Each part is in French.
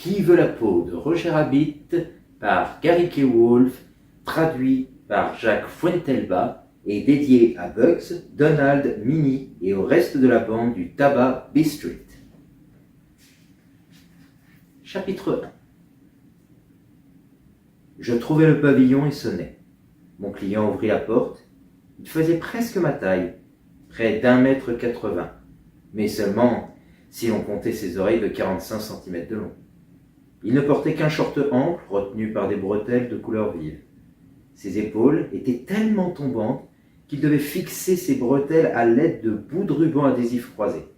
Qui veut la peau de Roger Rabbit par Gary K. Wolfe, traduit par Jacques Fuentelba et dédié à Bugs, Donald, Minnie et au reste de la bande du tabac B Street. Chapitre 1. Je trouvai le pavillon et sonnai. Mon client ouvrit la porte. Il faisait presque ma taille, près d'1,80 m, mais seulement si l'on comptait ses oreilles de 45 cm de long. Il ne portait qu'un short ample retenu par des bretelles de couleur vive. Ses épaules étaient tellement tombantes qu'il devait fixer ses bretelles à l'aide de bouts de ruban adhésif croisés.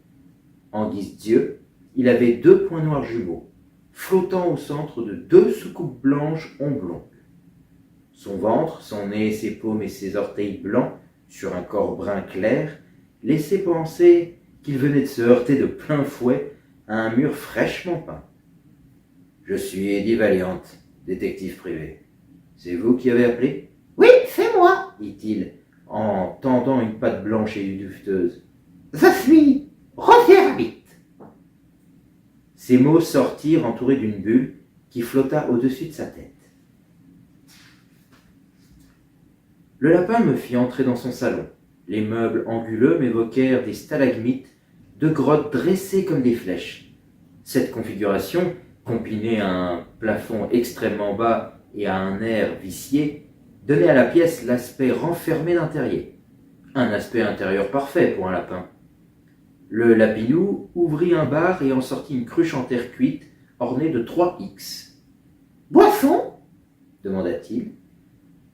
En guise d'yeux, il avait 2 points noirs jumeaux, flottant au centre de 2 soucoupes blanches oblongues. Son ventre, son nez, ses paumes et ses orteils blancs, sur un corps brun clair, laissaient penser qu'il venait de se heurter de plein fouet à un mur fraîchement peint. « Je suis Eddie Valiant, détective privé. C'est vous qui avez appelé ?»« Oui, c'est moi, dit-il, en tendant une patte blanche et dufteuse. « Je suis Roger Rabbit. » Ces mots sortirent entourés d'une bulle qui flotta au-dessus de sa tête. Le lapin me fit entrer dans son salon. Les meubles anguleux m'évoquèrent des stalagmites, de grottes dressées comme des flèches. Cette configuration, combinée à un plafond extrêmement bas et à un air vicié, donnait à la pièce l'aspect renfermé d'un terrier. Un aspect intérieur parfait pour un lapin. Le lapinou ouvrit un bar et en sortit une cruche en terre cuite ornée de 3 X. « Boisson ?» demanda-t-il.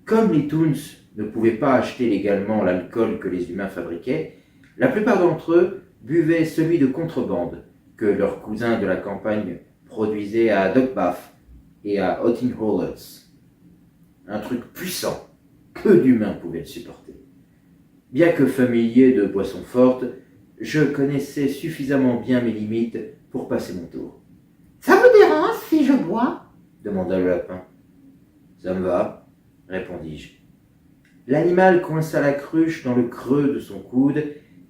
Comme les Toons ne pouvaient pas acheter légalement l'alcool que les humains fabriquaient, la plupart d'entre eux buvaient celui de contrebande que leurs cousins de la campagne produisaient à Dogbath et à Hottingholtz. Un truc puissant, peu d'humains pouvaient le supporter. Bien que familier de boissons fortes, je connaissais suffisamment bien mes limites pour passer mon tour. « Ça vous dérange si je bois ?» demanda le lapin. « Ça me va, » répondis-je. L'animal coinça la cruche dans le creux de son coude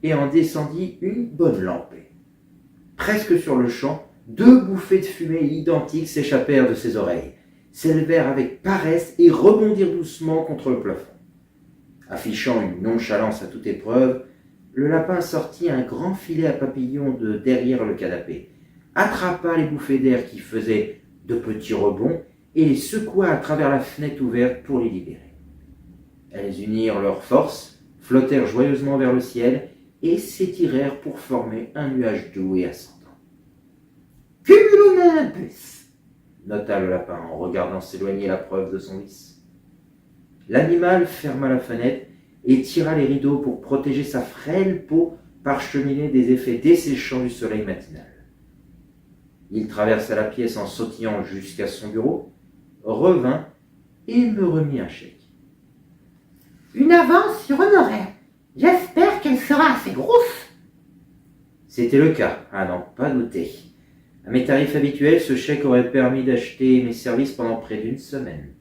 et en descendit une bonne lampée. Presque sur le champ, 2 bouffées de fumée identiques s'échappèrent de ses oreilles, s'élevèrent avec paresse et rebondirent doucement contre le plafond. Affichant une nonchalance à toute épreuve, le lapin sortit un grand filet à papillons de derrière le canapé, attrapa les bouffées d'air qui faisaient de petits rebonds et les secoua à travers la fenêtre ouverte pour les libérer. Elles unirent leurs forces, flottèrent joyeusement vers le ciel et s'étirèrent pour former un nuage doux et ascendant. « Cumulonimbus » nota le lapin en regardant s'éloigner la preuve de son vice. L'animal ferma la fenêtre et tira les rideaux pour protéger sa frêle peau parcheminée des effets desséchants du soleil matinal. Il traversa la pièce en sautillant jusqu'à son bureau, revint et me remit un chèque. « Une avance sur honoraire. J'espère qu'elle sera assez grosse. » C'était le cas, à n'en pas douter. À mes tarifs habituels, ce chèque aurait permis d'acheter mes services pendant près d'1 semaine.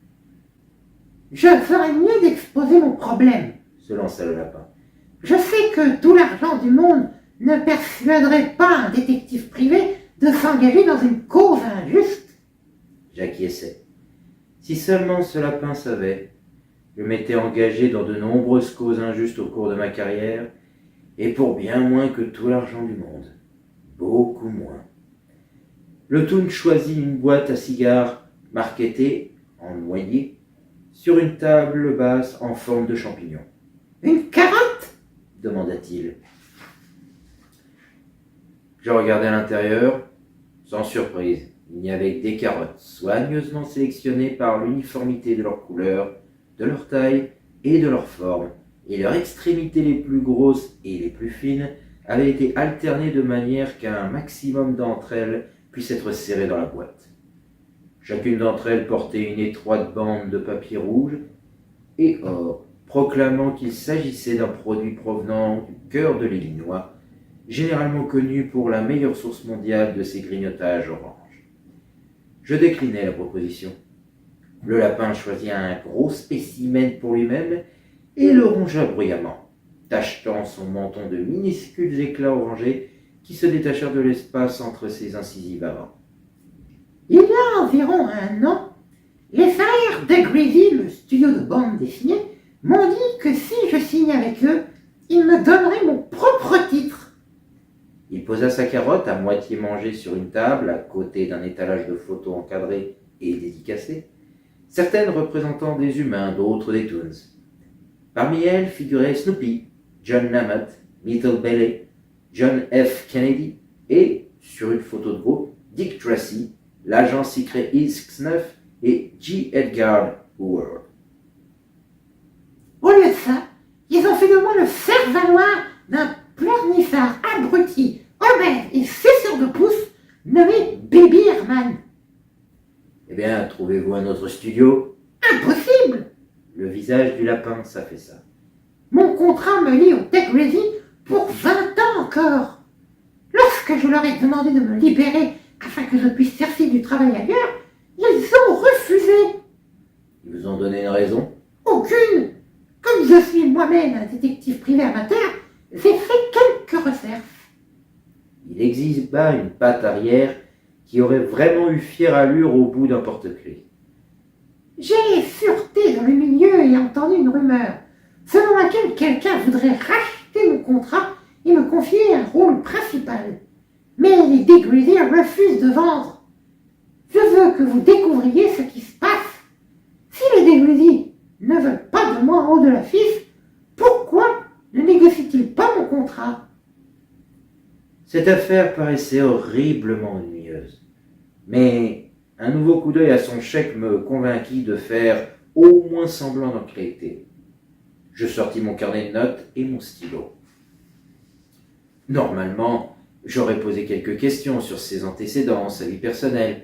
« Je ferais mieux d'exposer mon problème, » se lança le lapin. « Je sais que tout l'argent du monde ne persuaderait pas un détective privé de s'engager dans une cause injuste. » J'acquiesçai. Si seulement ce lapin savait, je m'étais engagé dans de nombreuses causes injustes au cours de ma carrière, et pour bien moins que tout l'argent du monde. Beaucoup moins. Le Toon choisit une boîte à cigares marquetée en noyer sur une table basse en forme de champignon. « Une carotte ?» demanda-t-il. Je regardai à l'intérieur, sans surprise. Il n'y avait que des carottes, soigneusement sélectionnées par l'uniformité de leur couleur, de leur taille et de leur forme, et leurs extrémités les plus grosses et les plus fines avaient été alternées de manière qu'un maximum d'entre elles puisse être serré dans la boîte. Chacune d'entre elles portait une étroite bande de papier rouge et or, proclamant qu'il s'agissait d'un produit provenant du cœur de l'Illinois, généralement connu pour la meilleure source mondiale de ses grignotages orange. Je déclinai la proposition. Le lapin choisit un gros spécimen pour lui-même et le rongea bruyamment, tachetant son menton de minuscules éclats orangés qui se détachèrent de l'espace entre ses incisives avant. Il y a environ 1 an, les frères de Greasy, le studio de bande dessinée, m'ont dit que si je signais avec eux, ils me donneraient mon propre titre. Il posa sa carotte à moitié mangée sur une table, à côté d'un étalage de photos encadrées et dédicacées, certaines représentant des humains, d'autres des toons. Parmi elles figuraient Snoopy, John Nammott, Little Billy, John F. Kennedy et, sur une photo de groupe, Dick Tracy, l'agent secret X9 et J. Edgar Hoover. Au lieu de ça, ils ont fait de moi le faire-valoir d'un pleurnichard abruti, obèse et suceur de pouce nommé Baby Herman. Eh bien, trouvez-vous un autre studio? Impossible! Le visage du lapin s'affaissa. Mon contrat me lie au Tech Ready pour 20 ans encore. Lorsque je leur ai demandé de me libérer afin que je puisse chercher du travail ailleurs, ils ont refusé. Ils vous ont donné une raison? Aucune. Comme je suis moi-même un détective privé amateur, j'ai fait quelques recherches. Il exhiba une patte arrière qui aurait vraiment eu fière allure au bout d'un porte-clés. J'ai fureté dans le milieu et entendu une rumeur, selon laquelle quelqu'un voudrait racheter mon contrat et me confier un rôle principal. Mais les Degreasy refusent de vendre. Je veux que vous découvriez ce qui se passe. Si les Degreasy ne veulent pas de moi en haut de l'affiche, pourquoi ne négocient-ils pas mon contrat? Cette affaire paraissait horriblement ennuyeuse. Mais un nouveau coup d'œil à son chèque me convainquit de faire au moins semblant d'enquêter. Je sortis mon carnet de notes et mon stylo. Normalement, j'aurais posé quelques questions sur ses antécédents, sa vie personnelle.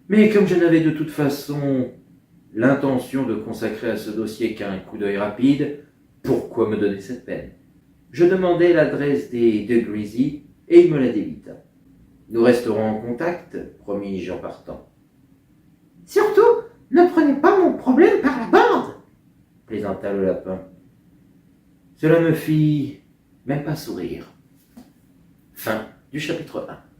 Mais comme je n'avais de toute façon l'intention de consacrer à ce dossier qu'un coup d'œil rapide, pourquoi me donner cette peine? Je demandai l'adresse des Degreasy et il me la débita. Nous resterons en contact, promis-je en partant. Surtout, ne prenez pas mon problème par la bande. Plaisanta le lapin. Cela me fit même pas sourire. Fin du chapitre 1.